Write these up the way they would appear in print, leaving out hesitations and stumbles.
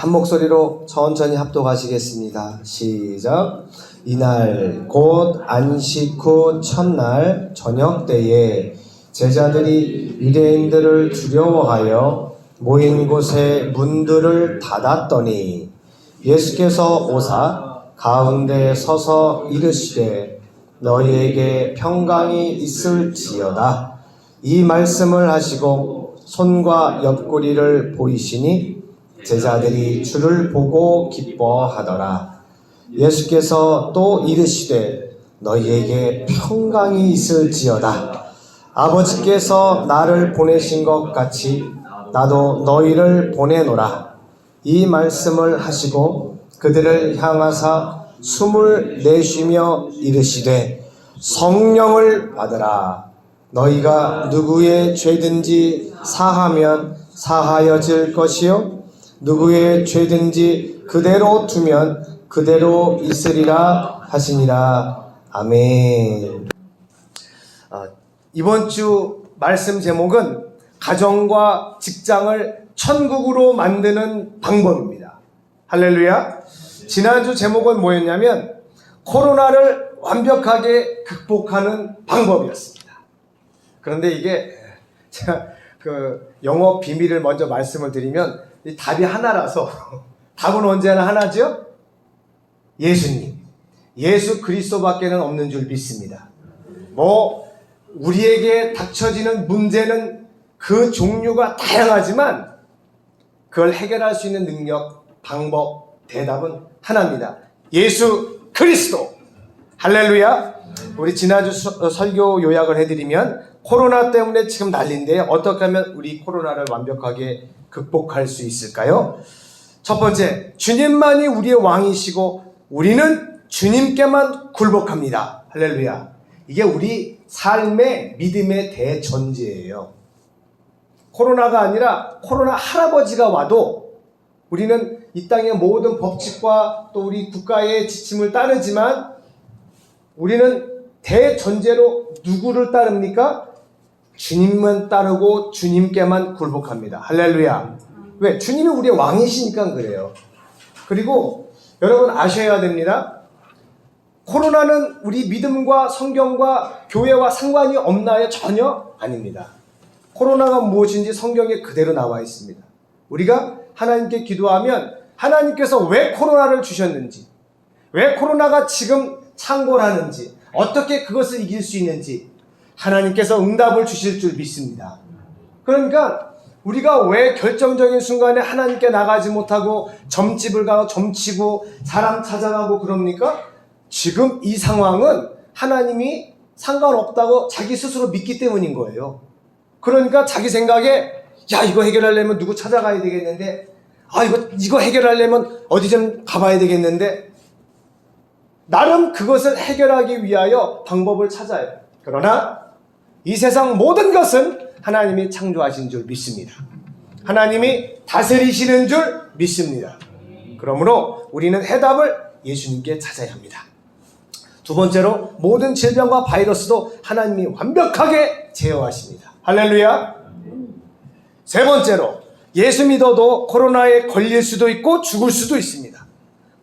한 목소리로 천천히 합독하시겠습니다. 시작. 이날 곧 안식 후 첫날 저녁 때에 제자들이 유대인들을 두려워하여 모인 곳에 문들을 닫았더니 예수께서 오사 가운데 서서 이르시되 너희에게 평강이 있을지어다. 이 말씀을 하시고 손과 옆구리를 보이시니 제자들이 주를 보고 기뻐하더라. 예수께서 또 이르시되 너희에게 평강이 있을지어다. 아버지께서 나를 보내신 것 같이 나도 너희를 보내노라. 이 말씀을 하시고 그들을 향하사 숨을 내쉬며 이르시되 성령을 받으라. 너희가 누구의 죄든지 사하면 사하여질 것이요 누구의 죄든지 그대로 두면 그대로 있으리라 하시니라. 아멘. 이번 주 말씀 제목은 가정과 직장을 천국으로 만드는 방법입니다. 할렐루야. 지난주 제목은 뭐였냐면 코로나를 완벽하게 극복하는 방법이었습니다. 그런데 이게 제가 영업 비밀을 먼저 말씀을 드리면 답이 하나라서 답은 언제나 하나죠? 예수님. 예수 그리스도밖에는 없는 줄 믿습니다. 우리에게 닥쳐지는 문제는 그 종류가 다양하지만 그걸 해결할 수 있는 능력, 방법, 대답은 하나입니다. 예수 그리스도. 할렐루야. 우리 지난주 설교 요약을 해드리면 코로나 때문에 지금 난리인데 어떻게 하면 우리 코로나를 완벽하게 극복할 수 있을까요? 첫 번째, 주님만이 우리의 왕이시고 우리는 주님께만 굴복합니다. 할렐루야. 이게 우리 삶의 믿음의 대전제예요. 코로나가 아니라 코로나 할아버지가 와도 우리는 이 땅의 모든 법칙과 또 우리 국가의 지침을 따르지만 우리는 대전제로 누구를 따릅니까? 주님만 따르고 주님께만 굴복합니다. 할렐루야. 왜? 주님이 우리의 왕이시니까 그래요. 그리고 여러분 아셔야 됩니다. 코로나는 우리 믿음과 성경과 교회와 상관이 없나요? 전혀 아닙니다. 코로나가 무엇인지 성경에 그대로 나와 있습니다. 우리가 하나님께 기도하면 하나님께서 왜 코로나를 주셨는지, 왜 코로나가 지금 창궐하는지, 어떻게 그것을 이길 수 있는지 하나님께서 응답을 주실 줄 믿습니다. 그러니까 우리가 왜 결정적인 순간에 하나님께 나가지 못하고 점집을 가고 점치고 사람 찾아가고 그럽니까? 지금 이 상황은 하나님이 상관없다고 자기 스스로 믿기 때문인 거예요. 그러니까 자기 생각에 이거 해결하려면 누구 찾아가야 되겠는데 이거 해결하려면 어디 좀 가봐야 되겠는데 나름 그것을 해결하기 위하여 방법을 찾아요. 그러나 이 세상 모든 것은 하나님이 창조하신 줄 믿습니다. 하나님이 다스리시는 줄 믿습니다. 그러므로 우리는 해답을 예수님께 찾아야 합니다. 두 번째로 모든 질병과 바이러스도 하나님이 완벽하게 제어하십니다. 할렐루야. 세 번째로 예수 믿어도 코로나에 걸릴 수도 있고 죽을 수도 있습니다.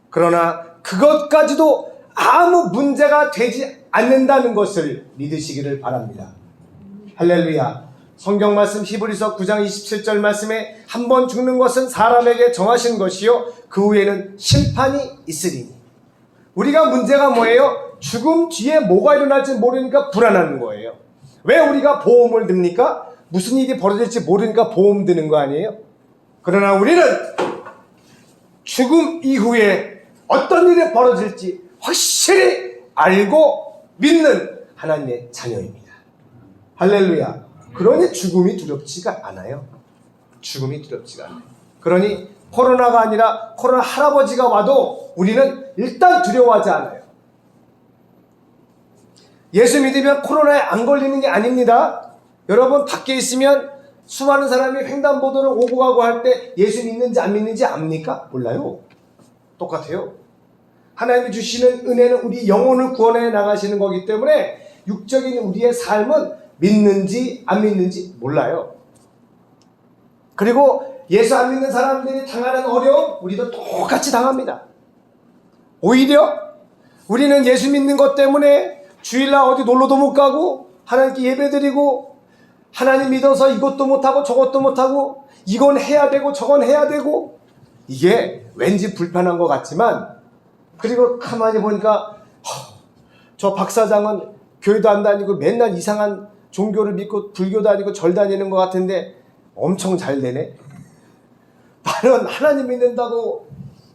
그러나 그것까지도 아무 문제가 되지 않는다는 것을 믿으시기를 바랍니다. 할렐루야. 성경 말씀 히브리서 9장 27절 말씀에 한 번 죽는 것은 사람에게 정하신 것이요 그 후에는 심판이 있으리니. 우리가 문제가 뭐예요? 죽음 뒤에 뭐가 일어날지 모르니까 불안한 거예요. 왜 우리가 보험을 듭니까? 무슨 일이 벌어질지 모르니까 보험 드는 거 아니에요? 그러나 우리는 죽음 이후에 어떤 일이 벌어질지 확실히 알고 믿는 하나님의 자녀입니다. 할렐루야. 그러니 죽음이 두렵지가 않아요. 죽음이 두렵지가 않아요. 그러니 코로나가 아니라 코로나 할아버지가 와도 우리는 일단 두려워하지 않아요. 예수 믿으면 코로나에 안 걸리는 게 아닙니다. 여러분 밖에 있으면 수많은 사람이 횡단보도를 오고 가고 할 때 예수 믿는지 안 믿는지 압니까? 몰라요. 똑같아요. 하나님이 주시는 은혜는 우리 영혼을 구원해 나가시는 거기 때문에 육적인 우리의 삶은 믿는지 안 믿는지 몰라요. 그리고 예수 안 믿는 사람들이 당하는 어려움 우리도 똑같이 당합니다. 오히려 우리는 예수 믿는 것 때문에 주일날 어디 놀러도 못 가고 하나님께 예배드리고 하나님 믿어서 이것도 못하고 저것도 못하고 이건 해야 되고 저건 해야 되고 이게 왠지 불편한 것 같지만 그리고 가만히 보니까 저 박사장은 교회도 안 다니고 맨날 이상한 종교를 믿고 불교 다니고 절 다니는 것 같은데 엄청 잘 되네. 나는 하나님 믿는다고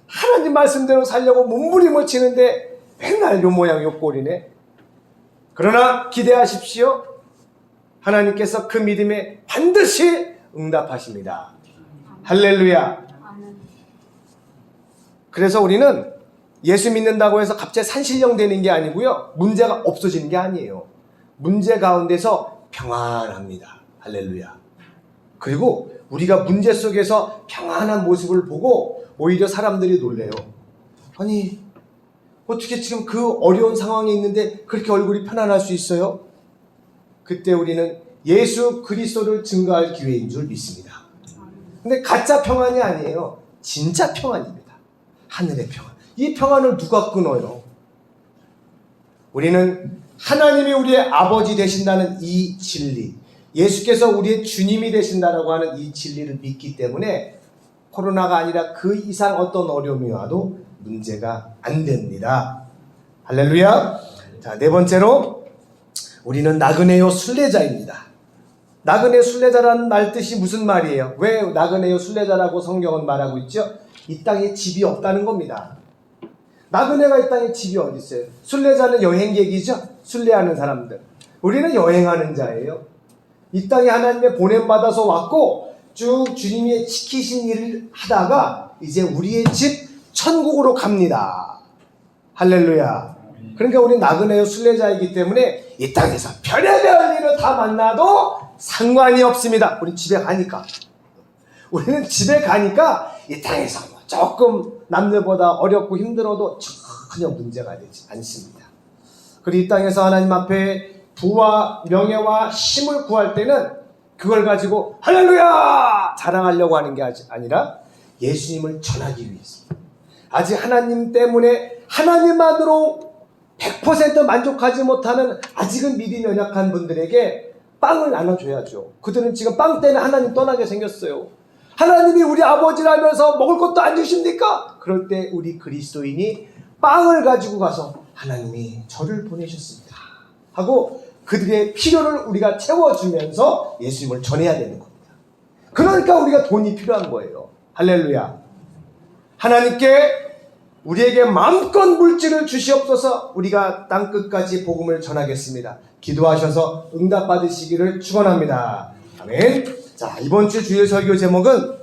하나님 말씀대로 살려고 몸부림을 치는데 맨날 요 모양 요 꼴이네. 그러나 기대하십시오. 하나님께서 그 믿음에 반드시 응답하십니다. 할렐루야. 그래서 우리는 예수 믿는다고 해서 갑자기 산신령 되는 게 아니고요. 문제가 없어지는 게 아니에요. 문제 가운데서 평안합니다. 할렐루야. 그리고 우리가 문제 속에서 평안한 모습을 보고 오히려 사람들이 놀래요. 아니 어떻게 지금 그 어려운 상황에 있는데 그렇게 얼굴이 편안할 수 있어요? 그때 우리는 예수 그리스도를 증거할 기회인 줄 믿습니다. 근데 가짜 평안이 아니에요. 진짜 평안입니다. 하늘의 평안. 이 평안을 누가 끊어요? 우리는 하나님이 우리의 아버지 되신다는 이 진리, 예수께서 우리의 주님이 되신다라고 하는 이 진리를 믿기 때문에 코로나가 아니라 그 이상 어떤 어려움이 와도 문제가 안 됩니다. 할렐루야. 자, 네 번째로 우리는 나그네요 순례자입니다. 나그네 순례자라는 말 뜻이 무슨 말이에요? 왜 나그네요 순례자라고 성경은 말하고 있죠? 이 땅에 집이 없다는 겁니다. 나그네가 이 땅에 집이 어디 있어요? 순례자는 여행객이죠? 순례하는 사람들. 우리는 여행하는 자예요. 이 땅에 하나님의 보냄받아서 왔고 쭉 주님이 지키신 일을 하다가 이제 우리의 집 천국으로 갑니다. 할렐루야. 그러니까 우리 나그네요 순례자이기 때문에 이 땅에서 별의별 일을 다 만나도 상관이 없습니다. 우리 집에 가니까. 우리는 집에 가니까 이 땅에서 조금 남들보다 어렵고 힘들어도 전혀 문제가 되지 않습니다. 그리고 이 땅에서 하나님 앞에 부와 명예와 힘을 구할 때는 그걸 가지고 할렐루야 자랑하려고 하는 게 아니라 예수님을 전하기 위해서. 아직 하나님 때문에 하나님만으로 100% 만족하지 못하는 아직은 믿음이 연약한 분들에게 빵을 나눠줘야죠. 그들은 지금 빵 때문에 하나님 떠나게 생겼어요. 하나님이 우리 아버지라면서 먹을 것도 안 주십니까? 그럴 때 우리 그리스도인이 빵을 가지고 가서 하나님이 저를 보내셨습니다 하고 그들의 필요를 우리가 채워주면서 예수님을 전해야 되는 겁니다. 그러니까 우리가 돈이 필요한 거예요. 할렐루야. 하나님께 우리에게 마음껏 물질을 주시옵소서. 우리가 땅끝까지 복음을 전하겠습니다. 기도하셔서 응답받으시기를 축원합니다. 아멘. 자, 이번 주 주일 설교 제목은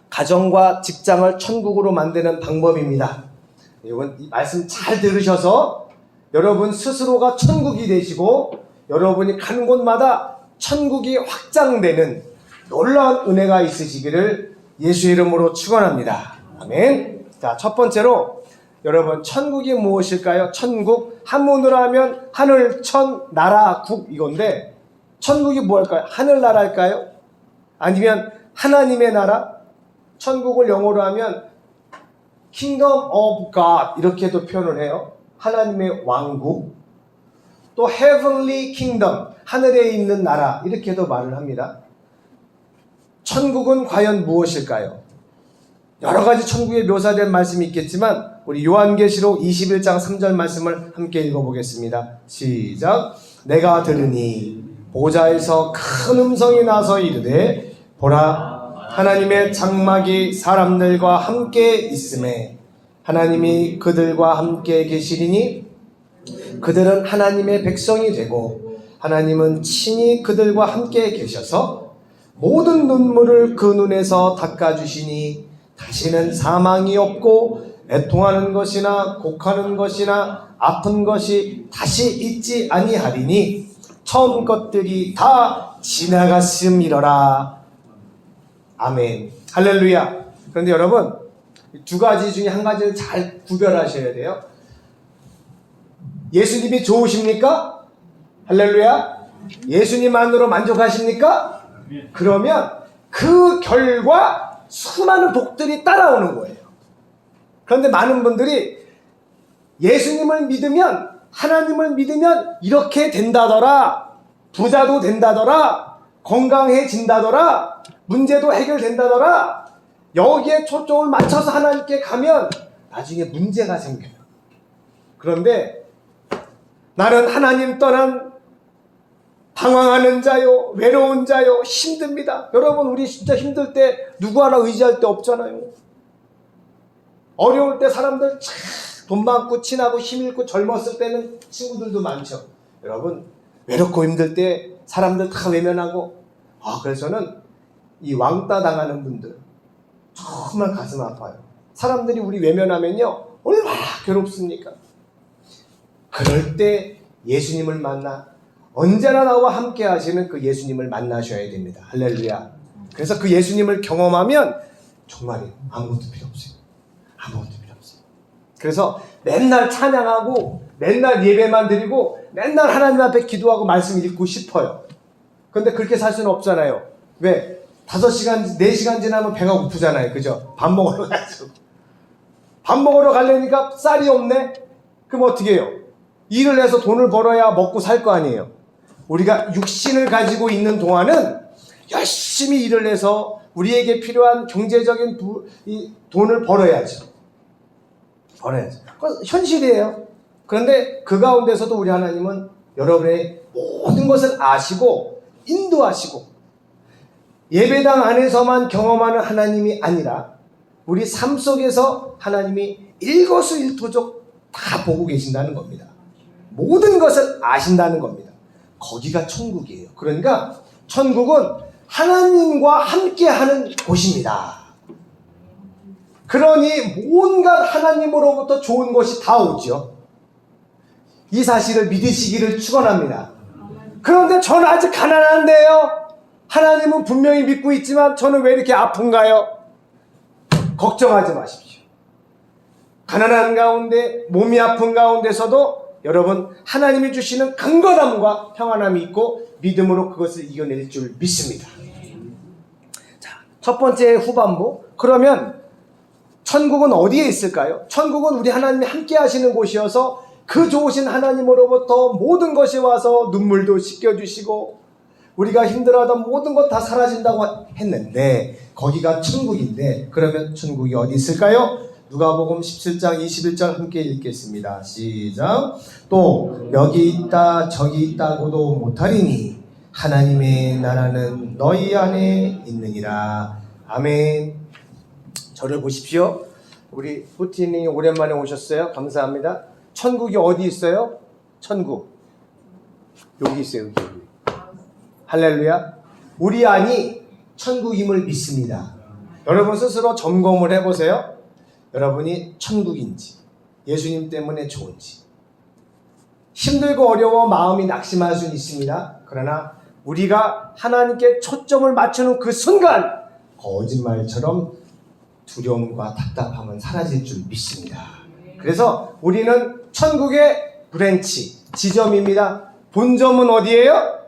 가정과 직장을 천국으로 만드는 방법입니다. 이번 이 말씀 잘 들으셔서 여러분 스스로가 천국이 되시고 여러분이 가는 곳마다 천국이 확장되는 놀라운 은혜가 있으시기를 예수의 이름으로 축원합니다. 아멘. 자, 첫 번째로 여러분 천국이 무엇일까요? 천국 한문으로 하면 하늘, 천, 나라, 국 이건데 천국이 뭐일까요? 하늘나라일까요? 아니면 하나님의 나라? 천국을 영어로 하면 Kingdom of God 이렇게도 표현을 해요. 하나님의 왕국. 또 Heavenly Kingdom 하늘에 있는 나라 이렇게도 말을 합니다. 천국은 과연 무엇일까요? 여러 가지 천국에 묘사된 말씀이 있겠지만 우리 요한계시록 21장 3절 말씀을 함께 읽어보겠습니다. 시작. 내가 들으니 보좌에서 큰 음성이 나서 이르되 보라 하나님의 장막이 사람들과 함께 있음에 하나님이 그들과 함께 계시리니 그들은 하나님의 백성이 되고 하나님은 친히 그들과 함께 계셔서 모든 눈물을 그 눈에서 닦아주시니 다시는 사망이 없고 애통하는 것이나 곡하는 것이나 아픈 것이 다시 있지 아니하리니 처음 것들이 다 지나갔음이러라. 아멘. 할렐루야. 그런데 여러분 두 가지 중에 한 가지를 잘 구별하셔야 돼요. 예수님이 좋으십니까? 할렐루야. 예수님만으로 만족하십니까? 그러면 그 그 결과 수많은 복들이 따라오는 거예요. 그런데 많은 분들이 예수님을 믿으면, 하나님을 믿으면 이렇게 된다더라, 부자도 된다더라, 건강해진다더라, 문제도 해결된다더라, 여기에 초점을 맞춰서 하나님께 가면 나중에 문제가 생겨요. 그런데 나는 하나님 떠난 방황하는 자요, 외로운 자요, 힘듭니다. 여러분, 우리 진짜 힘들 때 누구 하나 의지할 데 없잖아요. 어려울 때 사람들 참 돈 많고 친하고 힘 있고 젊었을 때는 친구들도 많죠. 여러분, 외롭고 힘들 때 사람들 다 외면하고, 그래서 저는 이 왕따 당하는 분들 정말 가슴 아파요. 사람들이 우리 외면하면요 얼마나 괴롭습니까? 그럴 때 예수님을 만나 언제나 나와 함께 하시는 그 예수님을 만나셔야 됩니다. 할렐루야. 그래서 그 예수님을 경험하면 정말 아무것도 필요 없어요. 아무것도 필요 없어요. 그래서 맨날 찬양하고 맨날 예배만 드리고 맨날 하나님 앞에 기도하고 말씀 읽고 싶어요. 그런데 그렇게 살 수는 없잖아요. 왜? 5시간, 4시간 지나면 배가 고프잖아요. 그죠? 밥 먹으러 가야죠. 밥 먹으러 가려니까 쌀이 없네? 그럼 어떻게 해요? 일을 해서 돈을 벌어야 먹고 살 거 아니에요. 우리가 육신을 가지고 있는 동안은 열심히 일을 해서 우리에게 필요한 경제적인 돈을 벌어야죠. 그건 현실이에요. 그런데 그 가운데서도 우리 하나님은 여러분의 모든 것을 아시고 인도하시고 예배당 안에서만 경험하는 하나님이 아니라 우리 삶 속에서 하나님이 일거수일투족 다 보고 계신다는 겁니다. 모든 것을 아신다는 겁니다. 거기가 천국이에요. 그러니까 천국은 하나님과 함께하는 곳입니다. 그러니 온갖 하나님으로부터 좋은 것이 다 오죠. 이 사실을 믿으시기를 축원합니다. 그런데 저는 아직 가난한데요. 하나님은 분명히 믿고 있지만 저는 왜 이렇게 아픈가요? 걱정하지 마십시오. 가난한 가운데, 몸이 아픈 가운데서도 여러분 하나님이 주시는 강건함과 평안함이 있고 믿음으로 그것을 이겨낼 줄 믿습니다. 자, 첫 번째 후반부. 그러면 천국은 어디에 있을까요? 천국은 우리 하나님이 함께 하시는 곳이어서 그 좋으신 하나님으로부터 모든 것이 와서 눈물도 씻겨주시고 우리가 힘들어하던 모든 것 다 사라진다고 했는데 거기가 천국인데 그러면 천국이 어디 있을까요? 누가복음 17장 21절 함께 읽겠습니다. 시작. 또 여기 있다 저기 있다고도 못하리니 하나님의 나라는 너희 안에 있느니라. 아멘. 저를 보십시오. 우리 푸티님이 오랜만에 오셨어요. 감사합니다. 천국이 어디 있어요? 천국 여기 있어요. 여기. 할렐루야. 우리 안이 천국임을 믿습니다. 여러분 스스로 점검을 해보세요. 여러분이 천국인지 예수님 때문에 좋은지. 힘들고 어려워 마음이 낙심할 수는 있습니다. 그러나 우리가 하나님께 초점을 맞추는 그 순간 거짓말처럼 두려움과 답답함은 사라질 줄 믿습니다. 그래서 우리는 천국의 브랜치, 지점입니다. 본점은 어디예요?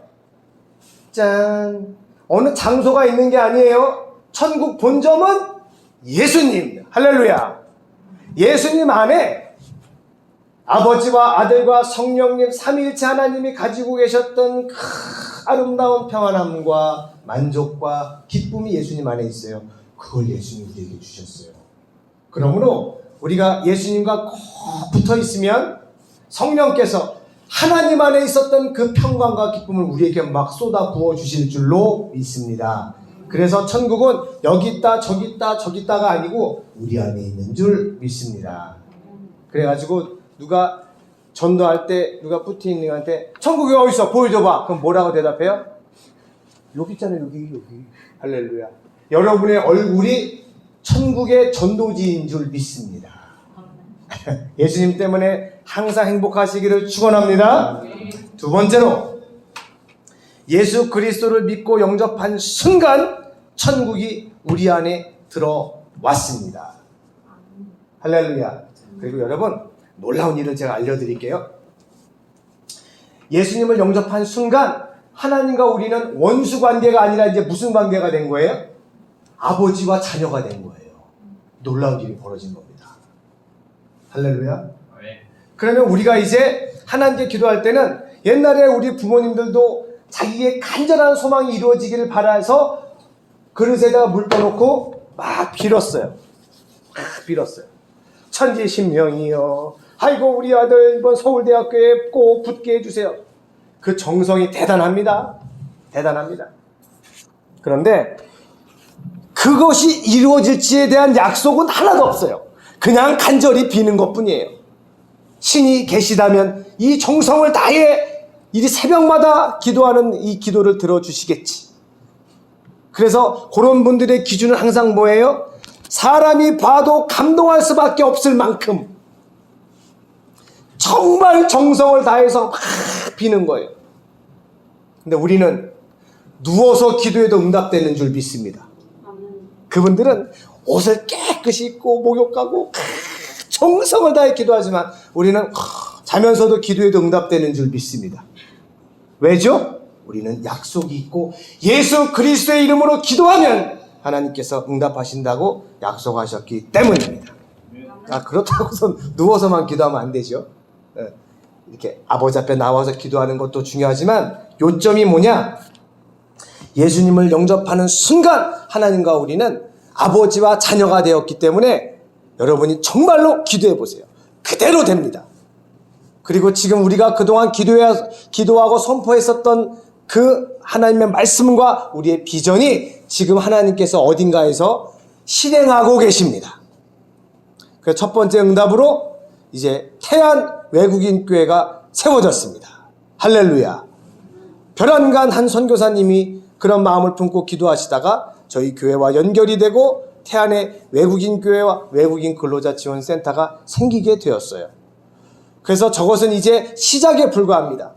짠! 어느 장소가 있는 게 아니에요. 천국 본점은 예수님. 할렐루야. 예수님 안에 아버지와 아들과 성령님 삼위일체 하나님이 가지고 계셨던 그 아름다운 평안함과 만족과 기쁨이 예수님 안에 있어요. 그걸 예수님이 우리에게 주셨어요. 그러므로 우리가 예수님과 꼭 붙어 있으면 성령께서 하나님 안에 있었던 그 평강과 기쁨을 우리에게 막 쏟아 부어 주실 줄로 믿습니다. 그래서 천국은 여기 있다 저기 있다 저기 있다가 아니고 우리 안에 있는 줄 믿습니다. 그래가지고 누가 전도할 때 누가 푸틴님한테 천국이 어디 있어 보여줘봐. 그럼 뭐라고 대답해요? 여기 있잖아요. 여기. 할렐루야. 여러분의 얼굴이 천국의 전도지인 줄 믿습니다. 예수님 때문에 항상 행복하시기를 축원합니다. 두 번째로 예수 그리스도를 믿고 영접한 순간 천국이 우리 안에 들어왔습니다. 할렐루야. 그리고 여러분 놀라운 일을 제가 알려드릴게요. 예수님을 영접한 순간 하나님과 우리는 원수 관계가 아니라 이제 무슨 관계가 된 거예요? 아버지와 자녀가 된 거예요. 놀라운 일이 벌어진 겁니다. 할렐루야. 그러면 우리가 이제 하나님께 기도할 때는 옛날에 우리 부모님들도 자기의 간절한 소망이 이루어지기를 바라서 그릇에다가 물 떠놓고 막 빌었어요. 천지신명이여, 아이고 우리 아들 이번 서울대학교에 꼭 붙게 해주세요. 그 정성이 대단합니다. 그런데 그것이 이루어질지에 대한 약속은 하나도 없어요. 그냥 간절히 비는 것뿐이에요. 신이 계시다면 이 정성을 다해 이 새벽마다 기도하는 이 기도를 들어주시겠지. 그래서 그런 분들의 기준은 항상 뭐예요? 사람이 봐도 감동할 수밖에 없을 만큼 정말 정성을 다해서 막 비는 거예요. 근데 우리는 누워서 기도해도 응답되는 줄 믿습니다. 그분들은 옷을 깨끗이 입고 목욕하고 정성을 다해 기도하지만 우리는 자면서도 기도해도 응답되는 줄 믿습니다. 왜죠? 우리는 약속이 있고 예수 그리스도의 이름으로 기도하면 하나님께서 응답하신다고 약속하셨기 때문입니다. 그렇다고서 누워서만 기도하면 안 되죠. 이렇게 아버지 앞에 나와서 기도하는 것도 중요하지만 요점이 뭐냐? 예수님을 영접하는 순간 하나님과 우리는 아버지와 자녀가 되었기 때문에 여러분이 정말로 기도해 보세요. 그대로 됩니다. 그리고 지금 우리가 그동안 기도하고 선포했었던 그 하나님의 말씀과 우리의 비전이 지금 하나님께서 어딘가에서 실행하고 계십니다. 그래서 첫 번째 응답으로 이제 태안 외국인 교회가 세워졌습니다. 할렐루야. 별안간 한 선교사님이 그런 마음을 품고 기도하시다가 저희 교회와 연결이 되고 태안의 외국인 교회와 외국인 근로자 지원센터가 생기게 되었어요. 그래서 저것은 이제 시작에 불과합니다.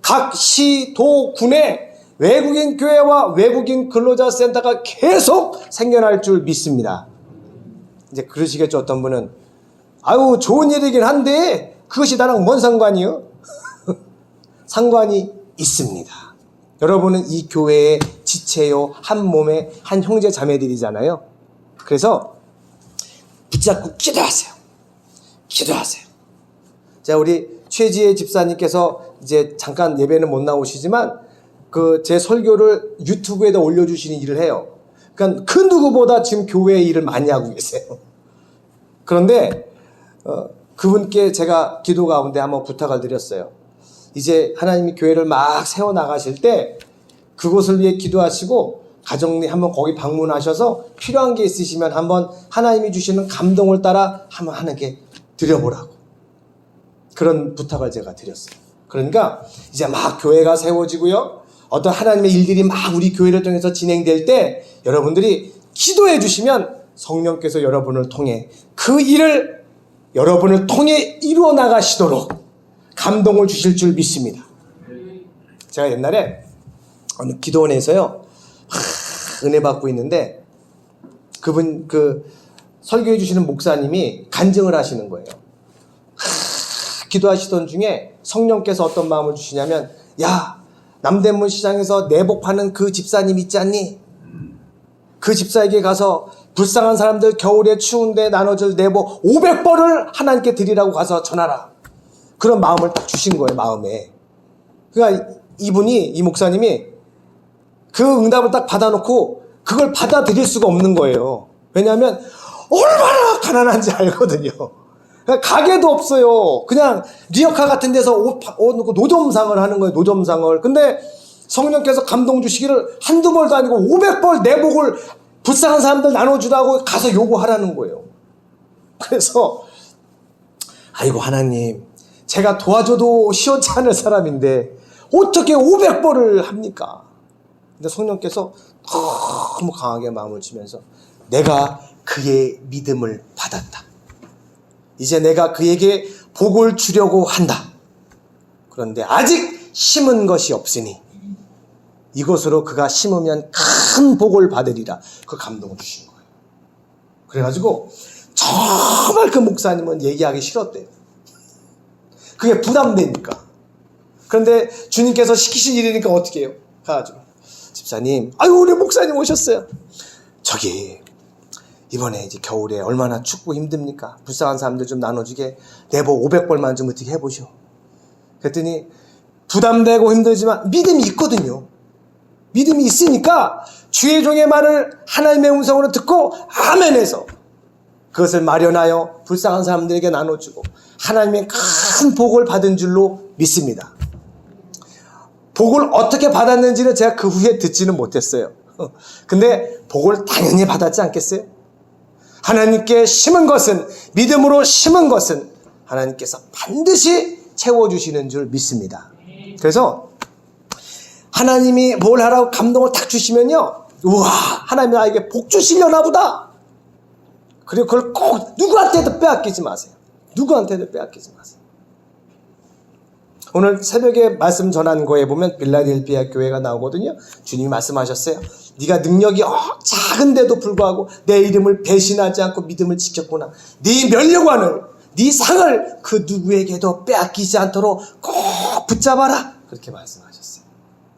각 시, 도, 군에 외국인 교회와 외국인 근로자 센터가 계속 생겨날 줄 믿습니다. 이제 그러시겠죠. 어떤 분은 아유 좋은 일이긴 한데 그것이 나랑 뭔 상관이요? 상관이 있습니다. 여러분은 이 교회의 지체요, 한 몸의 한 형제 자매들이잖아요. 그래서 붙잡고 기도하세요. 자, 우리 최지혜 집사님께서 이제 잠깐 예배는 못 나오시지만 제 설교를 유튜브에다 올려주시는 일을 해요. 그러니까 그 누구보다 지금 교회의 일을 많이 하고 계세요. 그런데 그분께 제가 기도 가운데 한번 부탁을 드렸어요. 이제 하나님이 교회를 막 세워나가실 때 그곳을 위해 기도하시고 가정리 한번 거기 방문하셔서 필요한 게 있으시면 한번 하나님이 주시는 감동을 따라 한번 하나님께 드려보라고 그런 부탁을 제가 드렸어요. 그러니까 이제 막 교회가 세워지고요. 어떤 하나님의 일들이 막 우리 교회를 통해서 진행될 때 여러분들이 기도해 주시면 성령께서 여러분을 통해 그 일을 여러분을 통해 이루어 나가시도록 감동을 주실 줄 믿습니다. 제가 옛날에 어느 기도원에서요 은혜 받고 있는데 그분 설교해 주시는 목사님이 간증을 하시는 거예요. 기도하시던 중에 성령께서 어떤 마음을 주시냐면 야 남대문 시장에서 내복 파는 그 집사님 있지 않니? 그 집사에게 가서 불쌍한 사람들 겨울에 추운데 나눠줄 내복 500벌을 하나님께 드리라고 가서 전하라. 그런 마음을 딱 주신 거예요. 마음에. 그러니까 이 목사님이 그 응답을 딱 받아놓고 그걸 받아들일 수가 없는 거예요. 왜냐하면 얼마나 가난한지 알거든요. 그러니까 가게도 없어요. 그냥 리어카 같은 데서 옷 놓고 노점상을 하는 거예요. 노점상을. 근데 성령께서 감동 주시기를 한두 벌도 아니고 500벌 내복을 불쌍한 사람들 나눠주라고 가서 요구하라는 거예요. 그래서 아이고 하나님 제가 도와줘도 시원치 않을 사람인데 어떻게 500벌을 합니까? 근데 성령께서 너무 강하게 마음을 주면서 내가 그의 믿음을 받았다. 이제 내가 그에게 복을 주려고 한다. 그런데 아직 심은 것이 없으니 이것으로 그가 심으면 큰 복을 받으리라. 그 감동을 주신 거예요. 그래가지고 정말 그 목사님은 얘기하기 싫었대요. 그게 부담되니까. 그런데 주님께서 시키신 일이니까 어떻게 해요? 가가지고 집사님, 아유 우리 목사님 오셨어요. 저기 이번에 이제 겨울에 얼마나 춥고 힘듭니까? 불쌍한 사람들 좀 나눠주게 내보 500벌만 좀 어떻게 해보시오. 그랬더니 부담되고 힘들지만 믿음이 있거든요. 믿음이 있으니까 주의 종의 말을 하나님의 음성으로 듣고 아멘해서 그것을 마련하여 불쌍한 사람들에게 나눠주고 하나님의 큰 복을 받은 줄로 믿습니다. 복을 어떻게 받았는지는 제가 그 후에 듣지는 못했어요. 근데 복을 당연히 받았지 않겠어요? 하나님께 심은 것은, 믿음으로 심은 것은 하나님께서 반드시 채워주시는 줄 믿습니다. 그래서 하나님이 뭘 하라고 감동을 탁 주시면요, 우와, 하나님이 나에게 복 주시려나 보다. 그리고 그걸 꼭 누구한테도 빼앗기지 마세요. 누구한테도 빼앗기지 마세요. 오늘 새벽에 말씀 전한 거에 보면 빌라델피아 교회가 나오거든요. 주님이 말씀하셨어요. 네가 능력이 작은데도 불구하고 내 이름을 배신하지 않고 믿음을 지켰구나. 네 면류관을, 네 상을 그 누구에게도 빼앗기지 않도록 꼭 붙잡아라. 그렇게 말씀하셨어요.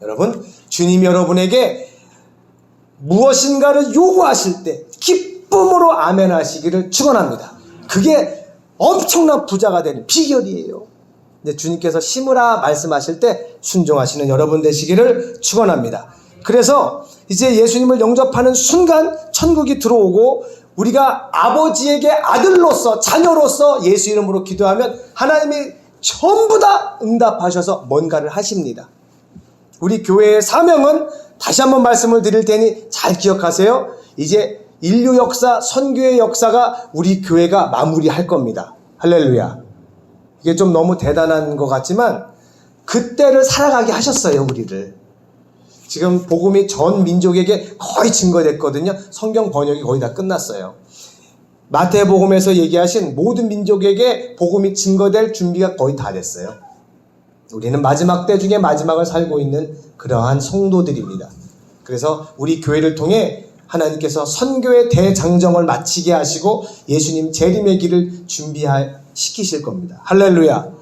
여러분, 주님이 여러분에게 무엇인가를 요구하실 때 기쁨으로 아멘 하시기를 축원합니다. 그게 엄청난 부자가 되는 비결이에요. 주님께서 심으라 말씀하실 때 순종하시는 여러분 되시기를 축원합니다. 그래서 이제 예수님을 영접하는 순간 천국이 들어오고 우리가 아버지에게 아들로서, 자녀로서 예수 이름으로 기도하면 하나님이 전부 다 응답하셔서 뭔가를 하십니다. 우리 교회의 사명은 다시 한번 말씀을 드릴 테니 잘 기억하세요. 이제 인류 역사, 선교의 역사가 우리 교회가 마무리할 겁니다. 할렐루야. 이게 좀 너무 대단한 것 같지만 그때를 살아가게 하셨어요, 우리를. 지금 복음이 전 민족에게 거의 증거됐거든요. 성경 번역이 거의 다 끝났어요. 마태복음에서 얘기하신 모든 민족에게 복음이 증거될 준비가 거의 다 됐어요. 우리는 마지막 때 중에 마지막을 살고 있는 그러한 성도들입니다. 그래서 우리 교회를 통해 하나님께서 선교의 대장정을 마치게 하시고 예수님 재림의 길을 준비시키실 겁니다. 할렐루야.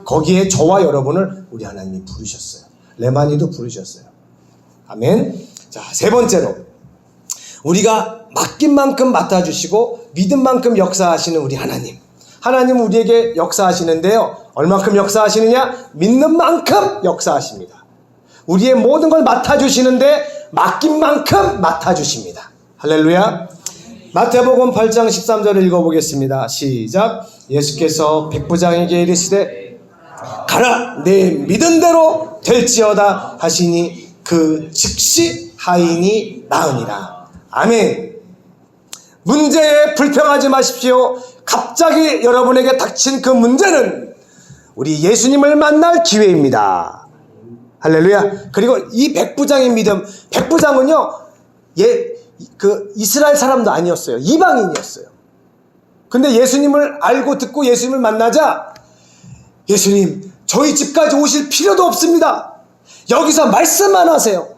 거기에 저와 여러분을 우리 하나님이 부르셨어요. 레마니도 부르셨어요. 아멘. 자, 세 번째로 우리가 맡긴 만큼 맡아주시고 믿은 만큼 역사하시는 우리 하나님. 하나님은 우리에게 역사하시는데요. 얼만큼 역사하시느냐? 믿는 만큼 역사하십니다. 우리의 모든 걸 맡아주시는데 맡긴 만큼 맡아주십니다. 할렐루야. 마태복음 8장 13절을 읽어보겠습니다. 시작. 예수께서 백부장에게 이르시되 가라, 내 믿은 대로 될지어다 하시니 그 즉시 하인이 나으니라. 아멘. 문제에 불평하지 마십시오. 갑자기 여러분에게 닥친 그 문제는 우리 예수님을 만날 기회입니다. 할렐루야. 그리고 이 백부장의 믿음, 백부장은요, 이스라엘 사람도 아니었어요. 이방인이었어요. 근데 예수님을 알고 듣고 예수님을 만나자, 예수님, 저희 집까지 오실 필요도 없습니다. 여기서 말씀만 하세요.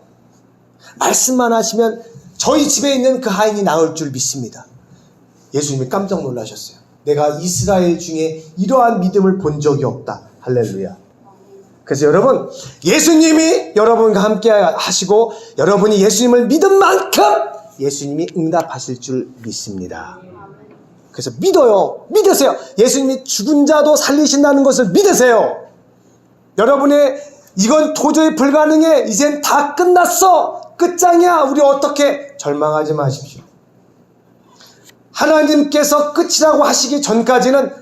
말씀만 하시면 저희 집에 있는 그 하인이 나을 줄 믿습니다. 예수님이 깜짝 놀라셨어요. 내가 이스라엘 중에 이러한 믿음을 본 적이 없다. 할렐루야. 그래서 여러분, 예수님이 여러분과 함께 하시고 여러분이 예수님을 믿은 만큼 예수님이 응답하실 줄 믿습니다. 그래서 믿어요. 믿으세요. 예수님이 죽은 자도 살리신다는 것을 믿으세요. 여러분의 이건 도저히 불가능해. 이젠 다 끝났어. 끝장이야. 우리 어떻게? 절망하지 마십시오. 하나님께서 끝이라고 하시기 전까지는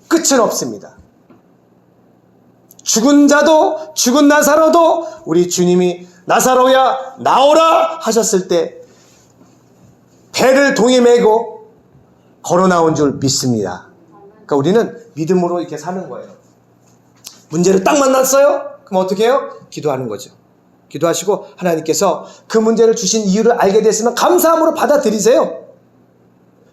끝은 없습니다. 죽은 자도, 죽은 나사로도 우리 주님이 나사로야 나오라 하셨을 때 배를 동에 메고 걸어 나온 줄 믿습니다. 그러니까 우리는 믿음으로 이렇게 사는 거예요. 문제를 딱 만났어요? 그럼 어떻게 해요? 기도하는 거죠. 기도하시고 하나님께서 그 문제를 주신 이유를 알게 됐으면 감사함으로 받아들이세요.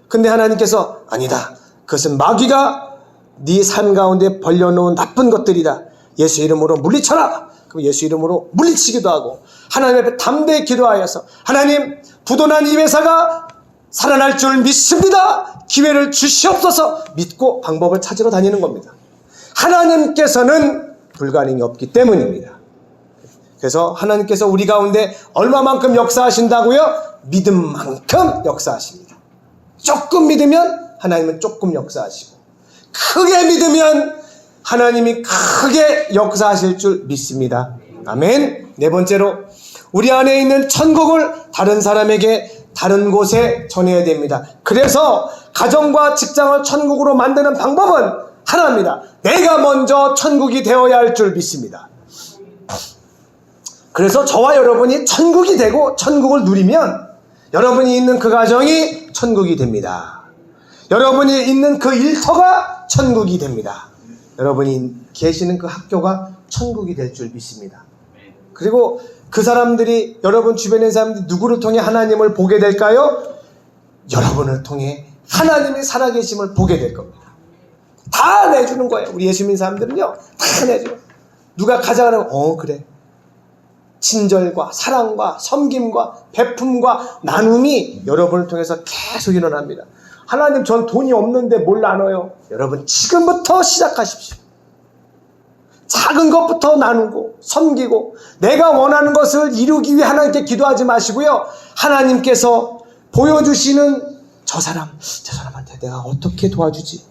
근데 하나님께서 아니다. 그것은 마귀가 네 삶 가운데 벌려놓은 나쁜 것들이다. 예수 이름으로 물리쳐라. 그럼 예수 이름으로 물리치기도 하고 하나님 앞에 담대히 기도하여서 하나님, 부도난 이 회사가 살아날 줄 믿습니다. 기회를 주시옵소서 믿고 방법을 찾으러 다니는 겁니다. 하나님께서는 불가능이 없기 때문입니다. 그래서 하나님께서 우리 가운데 얼마만큼 역사하신다고요? 믿음만큼 역사하십니다. 조금 믿으면 하나님은 조금 역사하시고, 크게 믿으면 하나님이 크게 역사하실 줄 믿습니다. 아멘. 네 번째로, 우리 안에 있는 천국을 다른 사람에게 다른 곳에 전해야 됩니다. 그래서 가정과 직장을 천국으로 만드는 방법은 하나입니다. 내가 먼저 천국이 되어야 할 줄 믿습니다. 그래서 저와 여러분이 천국이 되고 천국을 누리면 여러분이 있는 그 가정이 천국이 됩니다. 여러분이 있는 그 일터가 천국이 됩니다. 여러분이 계시는 그 학교가 천국이 될 줄 믿습니다. 그리고 그 사람들이, 여러분 주변의 사람들이 누구를 통해 하나님을 보게 될까요? 여러분을 통해 하나님의 살아계심을 보게 될 겁니다. 다 내주는 거예요. 우리 예수 믿는 사람들은요, 다 내줘요. 누가 가자 그러면 그래. 친절과 사랑과 섬김과 베품과 나눔이 여러분을 통해서 계속 일어납니다. 하나님, 전 돈이 없는데 뭘 나눠요? 여러분 지금부터 시작하십시오. 작은 것부터 나누고 섬기고, 내가 원하는 것을 이루기 위해 하나님께 기도하지 마시고요, 하나님께서 보여주시는 저 사람한테 내가 어떻게 도와주지?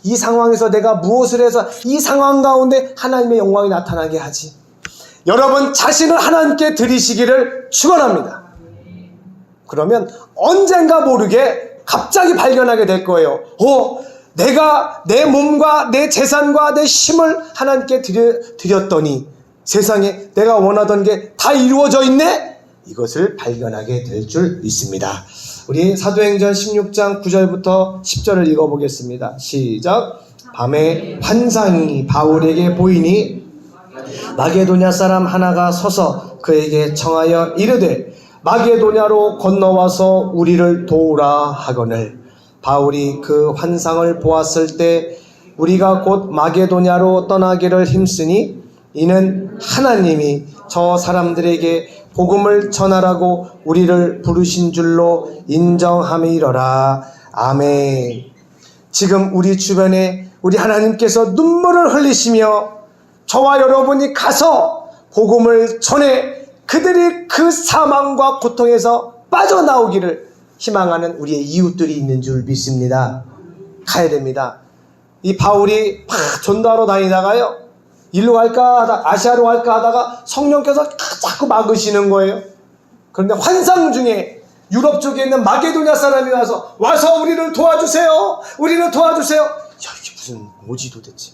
이 상황에서 내가 무엇을 해서 이 상황 가운데 하나님의 영광이 나타나게 하지? 여러분 자신을 하나님께 드리시기를 축원합니다. 그러면 언젠가 모르게 갑자기 발견하게 될 거예요. 내가 내 몸과 내 재산과 내 힘을 하나님께 드렸더니 세상에 내가 원하던 게 다 이루어져 있네? 이것을 발견하게 될 줄 믿습니다. 우리 사도행전 16장 9절부터 10절을 읽어보겠습니다. 시작. 밤에 환상이 바울에게 보이니 마게도냐 사람 하나가 서서 그에게 청하여 이르되 마게도냐로 건너와서 우리를 도우라 하거늘, 바울이 그 환상을 보았을 때 우리가 곧 마게도냐로 떠나기를 힘쓰니 이는 하나님이 저 사람들에게 복음을 전하라고 우리를 부르신 줄로 인정함이러라. 아멘. 지금 우리 주변에 우리 하나님께서 눈물을 흘리시며 저와 여러분이 가서 복음을 전해 그들이 그 사망과 고통에서 빠져나오기를 희망하는 우리의 이웃들이 있는 줄 믿습니다. 가야 됩니다. 이 바울이 막 전도하러 다니다가요, 일로 갈까 하다가 아시아로 갈까 하다가 성령께서 자꾸 막으시는 거예요. 그런데 환상 중에 유럽 쪽에 있는 마게도냐 사람이 와서 우리를 도와주세요, 우리를 도와주세요. 이게 무슨 뭐지 도대체?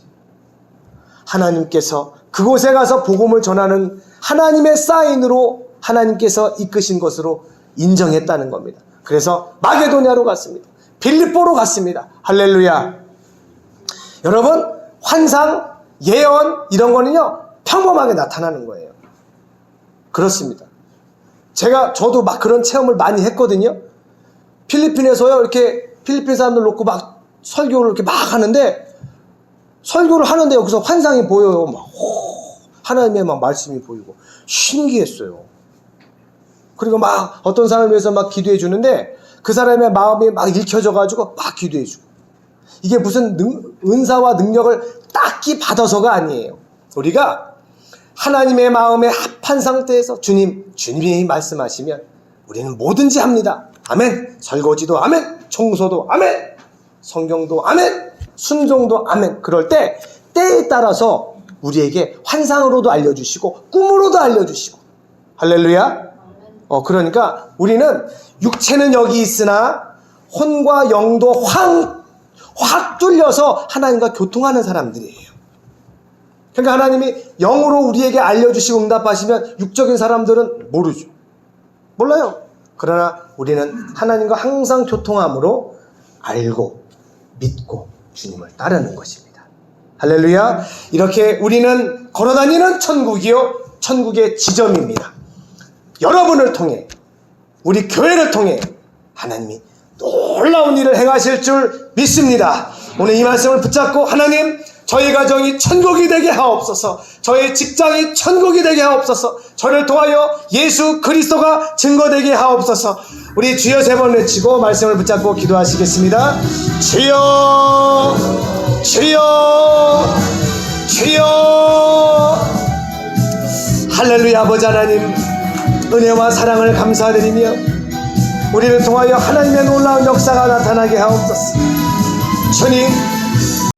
하나님께서 그곳에 가서 복음을 전하는 하나님의 사인으로 하나님께서 이끄신 것으로 인정했다는 겁니다. 그래서 마게도냐로 갔습니다. 빌립보로 갔습니다. 할렐루야. 여러분, 환상, 예언 이런 거는요 평범하게 나타나는 거예요. 그렇습니다. 저도 막 그런 체험을 많이 했거든요. 필리핀에서요, 이렇게 필리핀 사람들 놓고 막 설교를 이렇게 막 하는데, 설교를 하는데 여기서 환상이 보여요. 막 하나님의 막 말씀이 보이고 신기했어요. 그리고 막 어떤 사람을 위해서 막 기도해 주는데 그 사람의 마음이 막 읽혀져 가지고 막 기도해 주고, 이게 무슨 은사와 능력을 딱히 받아서가 아니에요. 우리가 하나님의 마음에 합한 상태에서 주님이 말씀하시면 우리는 뭐든지 합니다. 아멘. 설거지도 아멘, 청소도 아멘, 성경도 아멘, 순종도 아멘. 그럴 때 때에 따라서 우리에게 환상으로도 알려주시고 꿈으로도 알려주시고. 할렐루야. 그러니까 우리는 육체는 여기 있으나 혼과 영도 확 뚫려서 하나님과 교통하는 사람들이에요. 그러니까 하나님이 영으로 우리에게 알려주시고 응답하시면 육적인 사람들은 모르죠. 몰라요. 그러나 우리는 하나님과 항상 교통함으로 알고 믿고 주님을 따르는 것입니다. 할렐루야. 이렇게 우리는 걸어다니는 천국이요, 천국의 지점입니다. 여러분을 통해, 우리 교회를 통해 하나님이 놀라운 일을 행하실 줄 믿습니다. 오늘 이 말씀을 붙잡고, 하나님, 저희 가정이 천국이 되게 하옵소서, 저희 직장이 천국이 되게 하옵소서, 저를 통하여 예수 그리스도가 증거되게 하옵소서. 우리 주여 3번 외치고 말씀을 붙잡고 기도하시겠습니다. 주여, 주여, 주여. 할렐루야. 아버지 하나님, 은혜와 사랑을 감사드리며 우리를 통하여 하나님의 놀라운 역사가 나타나게 하옵소서. 주님,